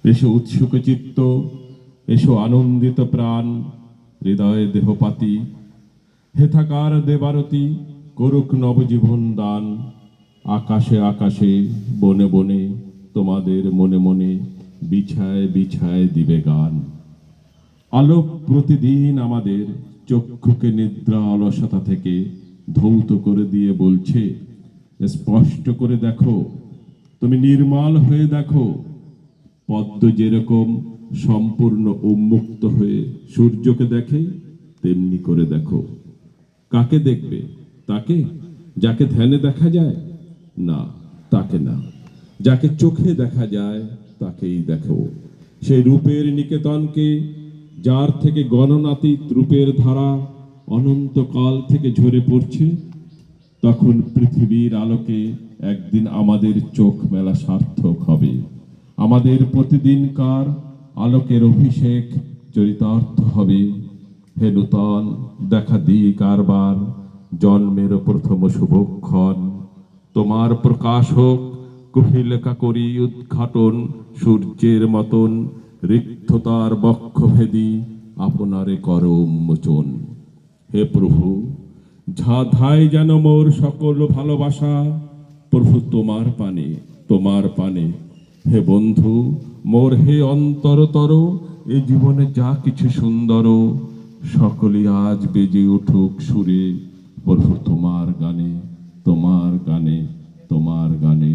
এসো উৎসুক চিত্ত, এসো আনন্দিত প্রাণ, হৃদয়ে দেহপাতি, হেথাকার দেবারতি করুক নবজীবন দান। আকাশে আকাশে বনে বনে তোমাদের মনে মনে বিছায় বিছায় দিবে গান। আলোক প্রতিদিন আমাদের চক্ষুকে নিদ্রা অলসতা থেকে ধৌত করে দিয়ে বলছে, স্পষ্ট করে দেখো, তুমি নির্মল হয়ে দেখো। পদ্ম যেরকম সম্পূর্ণ উন্মুক্ত হয়ে সূর্যকে দেখে, তেমনি করে দেখো। কাকে দেখবে? তাকে যাকে ধ্যানে দেখা যায় না, তাকে না, যাকে চোখে দেখা যায় তাকেই দেখো। সেই রূপের নিকেতনকে, যার থেকে গণনাতীত রূপের ধারা অনন্তকাল থেকে ঝরে পড়ছে। তখন পৃথিবীর আলোকে একদিন আমাদের চোখ মেলা সার্থক হবে। আমাদের প্রতিদিনকার আলোকের অভিষেক চরিতার্থ হবে। হে নূতন, দেখা দিই কারবার জন্মের প্রথম শুভক্ষণ। তোমার প্রকাশ হোক, কুহিলেখা করি উদ্ঘাটন সূর্যের মতন, রিক্ততার বক্ষভেদী আপনারে কর উন্মোচন। হে প্রভু, ধাই যেন মোর সকল ভালোবাসা, প্রভু তোমার পানে, তোমার পানে। হে বন্ধু মোর, হে অন্তরতর, এ জীবনে যা কিছু সুন্দর, সকলে আজ বেজে উঠুক সুরে, প্রভু তোমার গানে, তোমার গানে, তোমার গানে।